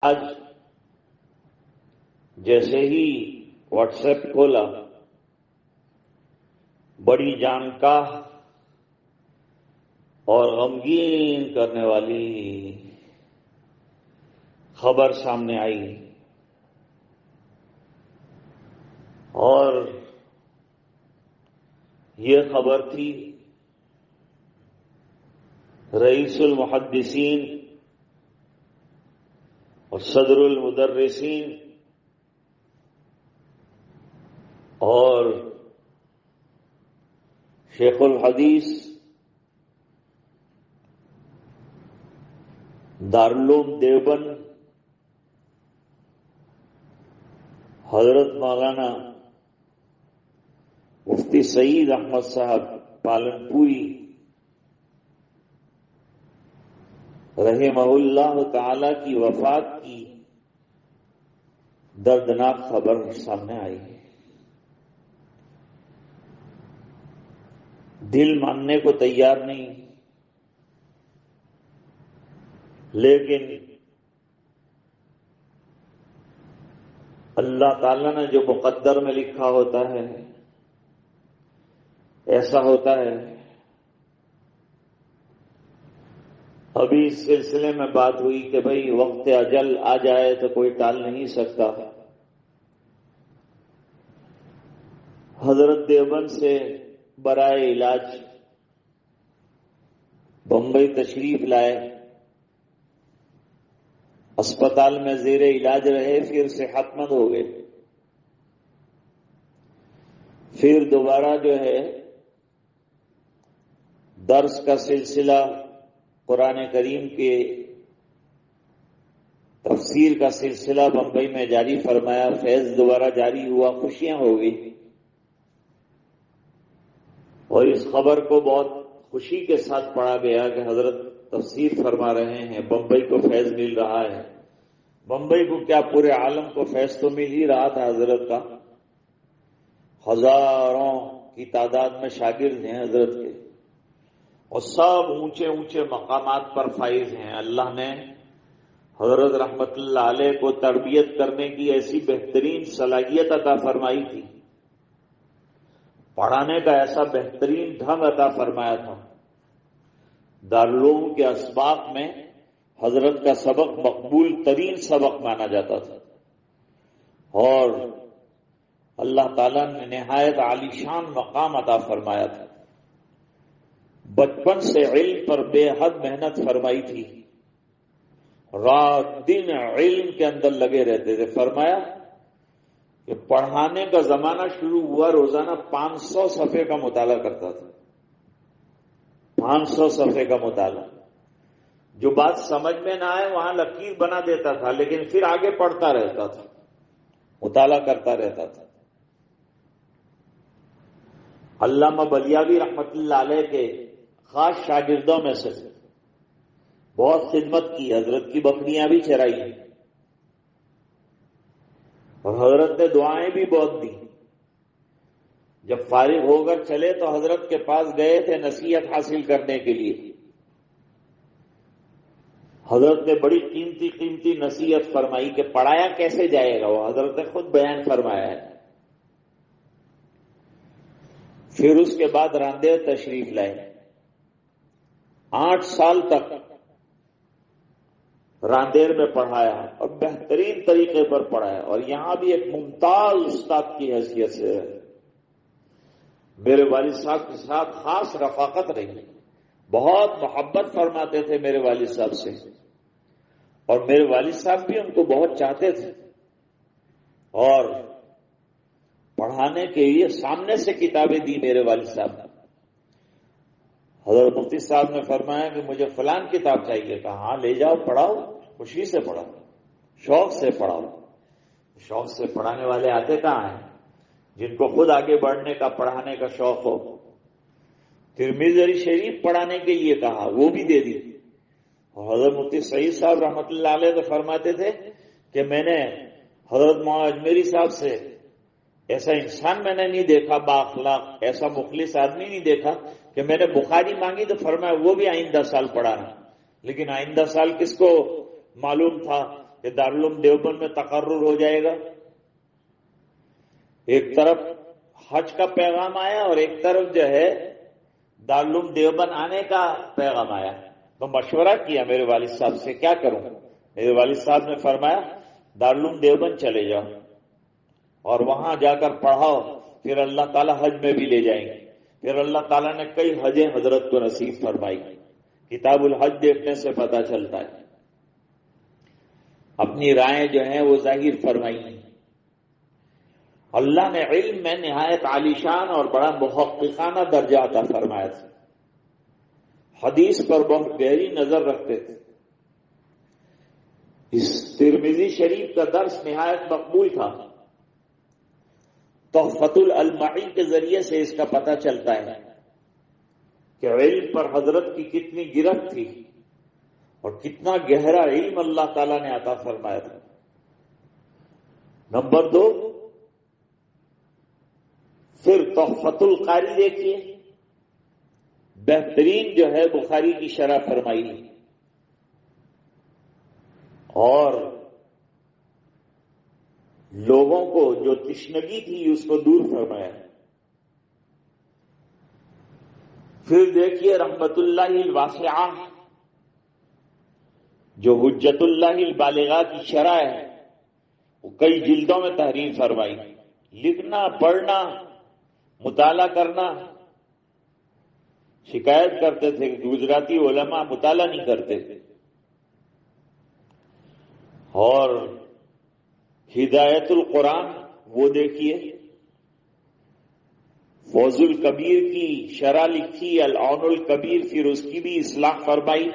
آج جیسے ہی what's app کھولا، بڑی جانکاہ اور غمگین کرنے والی خبر سامنے آئی، اور یہ خبر تھی رئیس المحدثین اور صدر المدرسین اور شیخ الحدیث دارالعلوم دیوبند حضرت مولانا مفتی سعید احمد صاحب پالنپوری رحمہ اللہ تعالی کی وفات کی دردناک خبر سامنے آئی ہے۔ دل ماننے کو تیار نہیں، لیکن اللہ تعالیٰ نے جو مقدر میں لکھا ہوتا ہے ایسا ہوتا ہے۔ ابھی اس سلسلے میں بات ہوئی کہ بھئی وقت اجل آ جائے تو کوئی ٹال نہیں سکتا۔ حضرت دیوبند سے برائے علاج بمبئی تشریف لائے، اسپتال میں زیر علاج رہے، پھر صحت مند ہو گئے، پھر دوبارہ جو ہے درس کا سلسلہ، قرآن کریم کے تفسیر کا سلسلہ بمبئی میں جاری فرمایا، فیض دوبارہ جاری ہوا، خوشیاں ہو گئی، اور اس خبر کو بہت خوشی کے ساتھ پڑھا گیا کہ حضرت تفسیر فرما رہے ہیں، بمبئی کو فیض مل رہا ہے۔ بمبئی کو کیا، پورے عالم کو فیض تو مل ہی رہا تھا حضرت کا۔ ہزاروں کی تعداد میں شاگرد ہیں حضرت کے، اور سب اونچے اونچے مقامات پر فائز ہیں۔ اللہ نے حضرت رحمت اللہ علیہ کو تربیت کرنے کی ایسی بہترین صلاحیت عطا فرمائی تھی، پڑھانے کا ایسا بہترین ڈھنگ عطا فرمایا تھا۔ دارالعلوم کے اسباق میں حضرت کا سبق مقبول ترین سبق مانا جاتا تھا، اور اللہ تعالیٰ نے نہایت عالی شان مقام عطا فرمایا تھا۔ بچپن سے علم پر بے حد محنت فرمائی تھی، رات دن علم کے اندر لگے رہتے تھے۔ فرمایا کہ پڑھانے کا زمانہ شروع ہوا، روزانہ 500 صفحے کا مطالعہ کرتا تھا، 500 صفحے کا مطالعہ۔ جو بات سمجھ میں نہ آئے وہاں لکیر بنا دیتا تھا، لیکن پھر آگے پڑھتا رہتا تھا، مطالعہ کرتا رہتا تھا۔ علامہ بلیاوی رحمت اللہ علیہ کے خاص شاگردوں میں سے بہت خدمت کی، حضرت کی بکریاں بھی چرائی، اور حضرت نے دعائیں بھی بہت دی۔ جب فارغ ہو کر چلے تو حضرت کے پاس گئے تھے نصیحت حاصل کرنے کے لیے۔ حضرت نے بڑی قیمتی قیمتی نصیحت فرمائی کہ پڑھایا کیسے جائے گا، وہ حضرت نے خود بیان فرمایا ہے۔ پھر اس کے بعد راندیر تشریف لائے، 8 سال تک راندیر میں پڑھایا اور بہترین طریقے پر پڑھایا، اور یہاں بھی ایک ممتاز استاد کی حیثیت سے میرے والد صاحب کے ساتھ خاص رفاقت رہی، بہت محبت فرماتے تھے میرے والد صاحب سے، اور میرے والد صاحب بھی ان کو بہت چاہتے تھے، اور پڑھانے کے لیے سامنے سے کتابیں دی میرے والد صاحب نے۔ حضرت مفتی صاحب نے فرمایا کہ مجھے فلان کتاب چاہیے، کہا ہاں لے جاؤ، پڑھاؤ، خوشی سے پڑھاؤ، شوق سے پڑھاؤ۔ شوق سے پڑھانے والے آتے کہاں ہیں؟ جن کو خود آگے بڑھنے کا، پڑھانے کا شوق ہو۔ ترمذی شریف پڑھانے کے لیے کہا، وہ بھی دے دی۔ اور حضرت مفتی سعید صاحب رحمت اللہ علیہ تو فرماتے تھے کہ میں نے حضرت مولانا اجمیری صاحب سے ایسا انسان میں نے نہیں دیکھا بااخلاق، ایسا مخلص آدمی نہیں دیکھا کہ میں نے بخاری مانگی تو فرمایا وہ بھی آئندہ سال پڑھانا۔ لیکن آئندہ سال کس کو معلوم تھا کہ دارالعلوم دیوبند میں تقرر ہو جائے گا. ایک طرف حج کا پیغام آیا اور ایک طرف جو ہے دارالعلوم دیوبند آنے کا پیغام آیا. تو مشورہ کیا میرے والد صاحب سے کیا کروں. میرے والد صاحب نے فرمایا دارالعلوم دیوبند چلے جاؤ اور وہاں جا کر پڑھاؤ, پھر اللہ تعالیٰ حج میں بھی لے جائیں گے. پھر اللہ تعالیٰ نے کئی حجیں حضرت کو نصیب فرمائی. کتاب الحج دیکھنے سے پتہ چلتا ہے. اپنی رائے جو ہیں وہ ظاہر فرمائی ہیں. اللہ نے علم میں نہایت عالیشان اور بڑا محققانہ درجہ عطا فرمایا تھا. حدیث پر بہت گہری نظر رکھتے تھے. اس ترمذی شریف کا درس نہایت مقبول تھا. تحفۃ الالمعی کے ذریعے سے اس کا پتہ چلتا ہے کہ علم پر حضرت کی کتنی گرفت تھی اور کتنا گہرا علم اللہ تعالیٰ نے عطا فرمایا تھا. نمبر 2, پھر تحفۃ القاری دیکھیے, بہترین جو ہے بخاری کی شرح فرمائی اور لوگوں کو جو تشنگی تھی اس کو دور فرمایا. پھر دیکھیے رحمت اللہ الواسعہ جو حجت اللہ البالغہ کی شرح ہے وہ کئی جلدوں میں تحریر فرمائی. لکھنا, پڑھنا, مطالعہ کرنا. شکایت کرتے تھے کہ گجراتی علماء مطالعہ نہیں کرتے تھے. اور ہدایت القرآن وہ دیکھیے, فوز الکبیر کی شرح لکھی, العون الکبیر, پھر اس کی بھی اصلاح فرمائی,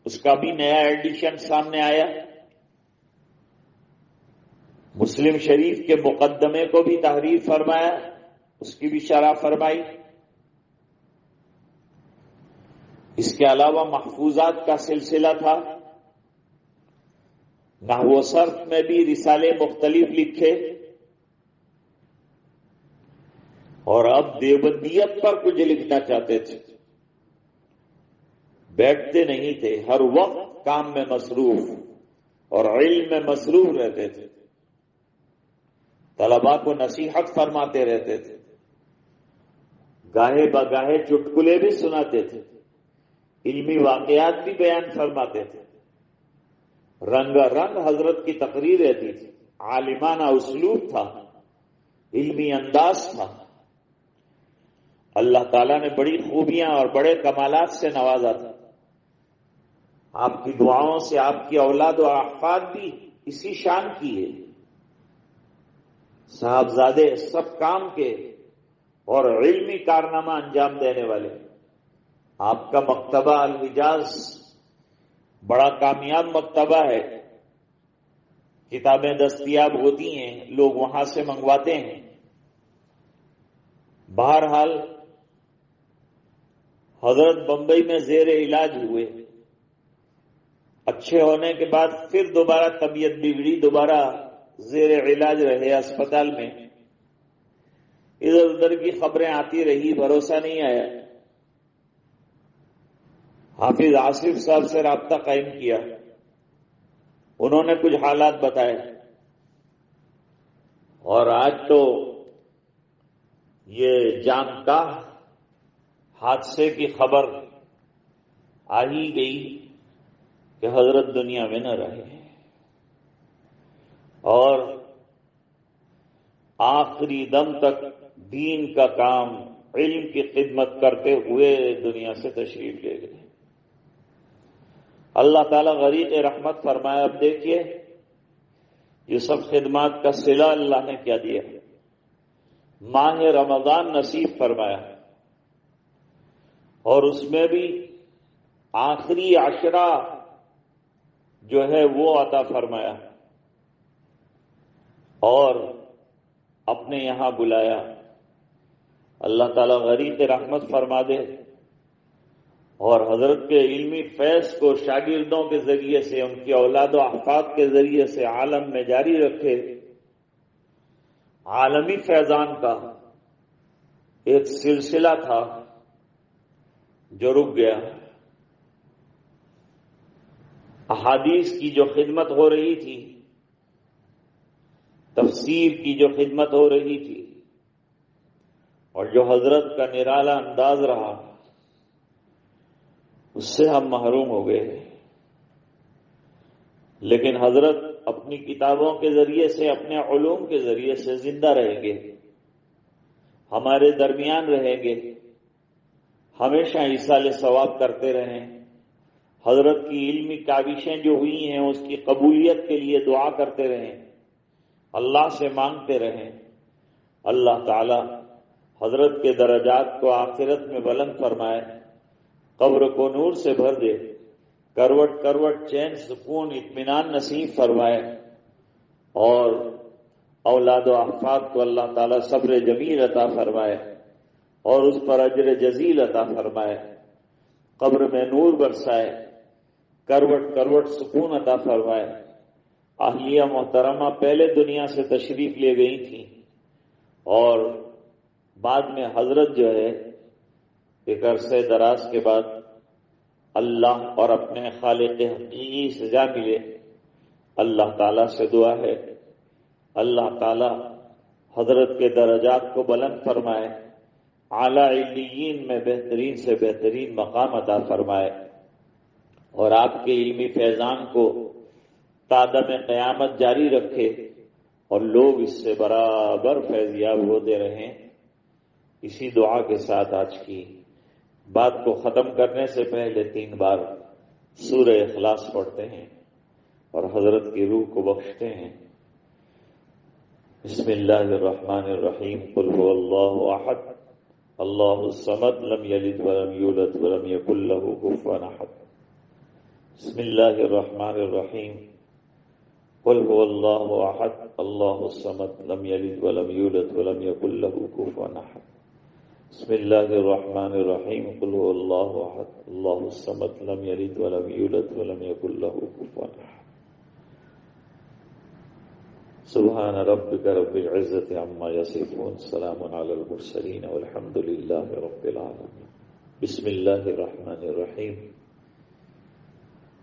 اس کا بھی نیا ایڈیشن سامنے آیا. مسلم شریف کے مقدمے کو بھی تحریر فرمایا, اس کی بھی شرح فرمائی. اس کے علاوہ محفوظات کا سلسلہ تھا. نحو و صرف میں بھی رسالے مختلف لکھے. اور اب دیوبندیت پر کچھ لکھنا چاہتے تھے, بیٹھتے نہیں تھے, ہر وقت کام میں مصروف اور علم میں مصروف رہتے تھے. طلباء کو نصیحت فرماتے رہتے تھے, گاہے بگاہے چٹکلے بھی سناتے تھے, علمی واقعات بھی بیان فرماتے تھے. رنگ رنگ حضرت کی تقریر رہتی تھی, عالمانہ اسلوب تھا, علمی انداز تھا. اللہ تعالیٰ نے بڑی خوبیاں اور بڑے کمالات سے نوازا تھا. آپ کی دعاؤں سے آپ کی اولاد و احفاد بھی اسی شان کی ہے. صاحبزادے سب کام کے اور علمی کارنامہ انجام دینے والے. آپ کا مکتبہ الحجاز بڑا کامیاب مکتبہ ہے. کتابیں دستیاب ہوتی ہیں, لوگ وہاں سے منگواتے ہیں. بہرحال حضرت بمبئی میں زیر علاج ہوئے. اچھے ہونے کے بعد پھر دوبارہ طبیعت بگڑی, دوبارہ زیر علاج رہے اسپتال میں. ادھر ادھر کی خبریں آتی رہی, بھروسہ نہیں آیا. حافظ آصف صاحب سے رابطہ قائم کیا, انہوں نے کچھ حالات بتائے, اور آج تو یہ جان کا حادثے کی خبر آ ہی گئی کہ حضرت دنیا میں نہ رہے, اور آخری دم تک دین کا کام, علم کی خدمت کرتے ہوئے دنیا سے تشریف لے گئے. اللہ تعالیٰ غریق رحمت فرمایا. اب دیکھیے یہ سب خدمات کا صلہ اللہ نے کیا دیا. ماہ رمضان نصیب فرمایا, اور اس میں بھی آخری عشرہ جو ہے وہ عطا فرمایا اور اپنے یہاں بلایا. اللہ تعالیٰ غریق رحمت فرما دے اور حضرت کے علمی فیض کو شاگردوں کے ذریعے سے, ان کی اولاد و احفاد کے ذریعے سے عالم میں جاری رکھے. عالمی فیضان کا ایک سلسلہ تھا جو رک گیا. احادیث کی جو خدمت ہو رہی تھی، تفسیر کی جو خدمت ہو رہی تھی، اور جو حضرت کا نرالا انداز رہا، اس سے ہم محروم ہو گئے۔ لیکن حضرت اپنی کتابوں کے ذریعے سے، اپنے علوم کے ذریعے سے زندہ رہیں گے، ہمارے درمیان رہیں گے، ہمیشہ ایصال ثواب کرتے رہیں۔ حضرت کی علمی کاوشیں جو ہوئی ہیں اس کی قبولیت کے لیے دعا کرتے رہیں، اللہ سے مانگتے رہیں۔ اللہ تعالی حضرت کے درجات کو آخرت میں بلند فرمائے، قبر کو نور سے بھر دے، کروٹ کروٹ چین سکون اطمینان نصیب فرمائے، اور اولاد و احفاد کو اللہ تعالیٰ صبر جمیل عطا فرمائے اور اس پر اجر جزیل عطا فرمائے، قبر میں نور برسائے، کروٹ کروٹ سکون عطا فرمائے۔ اہلیہ محترمہ پہلے دنیا سے تشریف لے گئی تھیں، اور بعد میں حضرت جو ہے ایک عرصے دراز کے بعد اللہ اور اپنے خالق حقیقی سے جا ملے۔ اللہ تعالیٰ سے دعا ہے اللہ تعالیٰ حضرت کے درجات کو بلند فرمائے، اعلیٰ علیین میں بہترین سے بہترین مقام عطا فرمائے، اور آپ کے علمی فیضان کو تادم قیامت جاری رکھے، اور لوگ اس سے برابر فیضیاب ہوتے رہیں۔ اسی دعا کے ساتھ آج کی بات کو ختم کرنے سے پہلے 3 بار سورہ اخلاص پڑھتے ہیں اور حضرت کی روح کو بخشتے ہیں۔ بسم اللہ الرحمن الرحیم، قل هو اللہ احد اللہ الصمد لم یلد ولم یولد ولم یکن له کفوا احد۔ بسم اللہ الرحمن الرحیم، قل هو اللہ احد اللہ الصمد لم یلد ولم یولد ولم یکن له کفوا احد۔ بسم اللہ الرحمن الرحیم، قل هو اللہ احد اللہ الصمد لم یلد ولم یولد ولم یکن له کفوا احد۔ سبحان ربک رب العزت عما یصفون، سلام علی المرسلین والحمد للہ رب العالمین۔ بسم اللہ الرحمن الرحیم،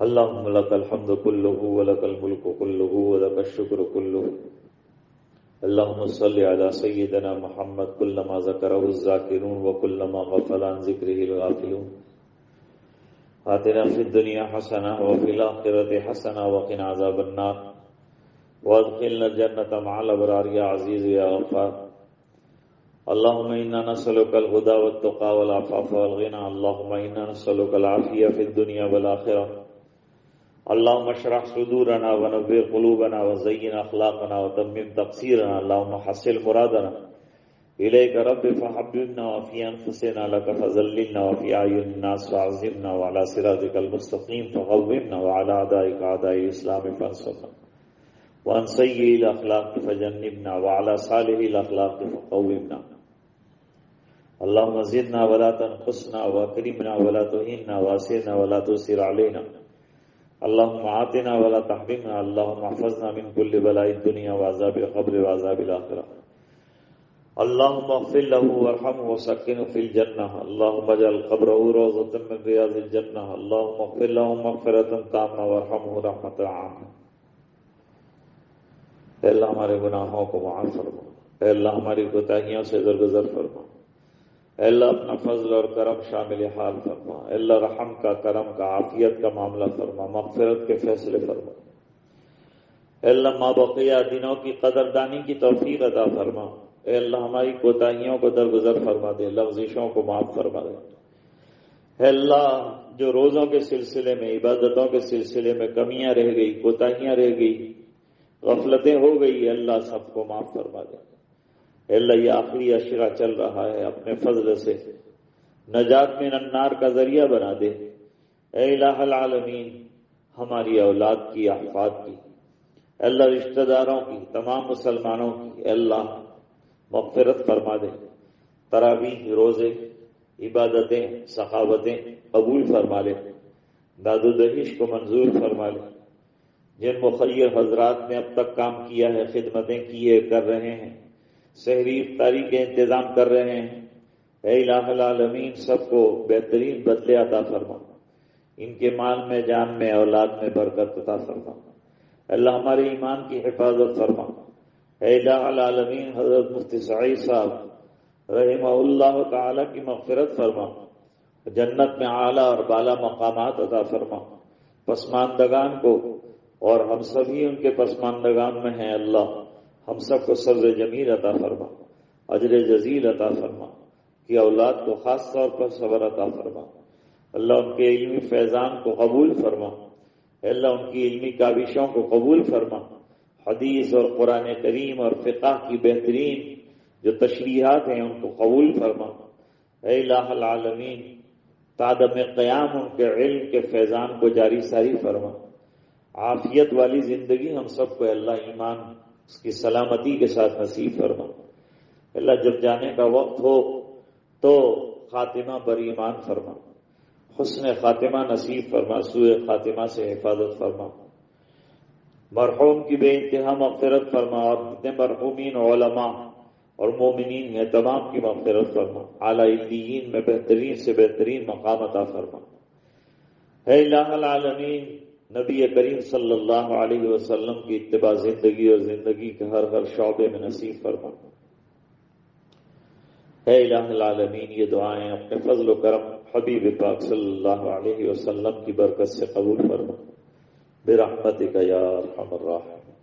اللہم لک الحمد کلہ ولک الملک کلہ ولک الشکر کلہ، اللہم صل علی سیدنا محمد کلما ذکرہ الذاکرون وکلما غفل عن ذکرہ الغافلون، آتنا فی الدنیا حسنہ وفی الآخرۃ حسنہ وقنا عذاب النار، وادخلنا الجنة مع الأبرار يا عزيز يا غفار۔ اللهم إنا نسألك الهدى والتقى والعفاف والغنى، اللهم إنا نسألك العافية في الدنيا والآخرة، اللهم اشرح صدورنا ونبّر قلوبنا وزين أخلاقنا وتمم تقصيرنا، اللهم حصل مرادنا إليك رب فحببنا وفي أنفسنا لك فذللنا وفي أعين الناس فعظمنا وعلى صراطك المستقيم فقومنا وعلى أعدائك أعداء الإسلام فانصرنا وعن سيئ الأخلاق فجنبنا وعلى صالح الأخلاق فقومنا، اللهم زدنا ولا تنقصنا واكرمنا ولا تهنا واسرنا ولا تسر علينا، اللهم آتنا ولا تحرمنا، اللهم احفظنا من كل بلاء الدنيا وعذاب القبر وعذاب الآخرة، اللهم اغفر له وارحمه وسكنه في الجنة، اللهم اجعل قبره روضة من رياض الجنة، اللهم اغفر له مغفرة تامة وارحمه رحمة عامة۔ اے اللہ ہمارے گناہوں کو معاف فرما، اے اللہ ہماری کوتاہیوں سے درگزر فرما، اے اللہ اپنا فضل اور کرم شامل حال فرما، اے اللہ رحم کا، کرم کا، عافیت کا معاملہ فرما، مغفرت کے فیصلے فرما، اے اللہ ما بقیہ دنوں کی قدردانی کی توفیق عطا فرما، اے اللہ ہماری کوتاہیوں کو درگزر فرما دے، لغزشوں کو معاف فرما دے، اے اللہ جو روزوں کے سلسلے میں، عبادتوں کے سلسلے میں کمیاں رہ گئی، کوتاہیاں رہ گئی، غفلتیں ہو گئی، اللہ سب کو معاف فرما دے، اے اللہ یہ آخری عشرہ چل رہا ہے، اپنے فضل سے نجات من النار کا ذریعہ بنا دے، اے الہ العالمین ہماری اولاد کی، احفاد کی، اے اللہ رشتہ داروں کی، تمام مسلمانوں کی، اے اللہ مغفرت فرما دے، تراویح، روزے، عبادتیں، سخاوتیں قبول فرما لے، داد و دہیش کو منظور فرما لے، جن مخیر حضرات نے اب تک کام کیا ہے، خدمتیں کیے کر رہے ہیں، سحری افطاری کے انتظام کر رہے ہیں، اے الہ العالمین سب کو بہترین بدلے عطا فرما، ان کے مال میں، جان میں، اولاد میں برکت عطا فرما۔ اللہ ہمارے ایمان کی حفاظت فرما۔ اے الہ العالمین، حضرت مفتی سعید صاحب رحمہ اللہ تعالی کی مغفرت فرما، جنت میں اعلیٰ اور بالا مقامات عطا فرما۔ پسماندگان کو، اور ہم سبھی ان کے پسماندگان میں ہیں، اللہ ہم سب کو صبر جمیل عطا فرما، اجر جزیل عطا فرما، کہ اولاد کو خاص طور پر صبر عطا فرما۔ اللہ ان کے علمی فیضان کو قبول فرما، اللہ ان کی علمی کاوشوں کو قبول فرما، حدیث اور قرآن کریم اور فقہ کی بہترین جو تشریحات ہیں ان کو قبول فرما۔ اے الہ العالمین، تعدم قیام ان کے علم کے فیضان کو جاری ساری فرما۔ عافیت والی زندگی ہم سب کو اللہ ایمان اس کی سلامتی کے ساتھ نصیب فرما۔ اللہ جب جانے کا وقت ہو تو خاتمہ بر ایمان فرما، حسن خاتمہ نصیب فرما، سوء خاتمہ سے حفاظت فرما۔ مرحوم کی بے انتہا مغفرت فرما، اور جتنے مرحومین علماء اور مومنین ہیں تمام کی مغفرت فرما، اعلیٰ علیین میں بہترین سے بہترین مقام عطا فرما۔ اے الہ العالمین، نبی کریم صلی اللہ علیہ وسلم کی اتباع زندگی اور زندگی کے ہر ہر شعبے میں نصیب فرما۔ اے الہ العالمین، یہ دعائیں اپنے فضل و کرم حبیب پاک صلی اللہ علیہ وسلم کی برکت سے قبول فرما، برحمتک یا ارحم الراحمین۔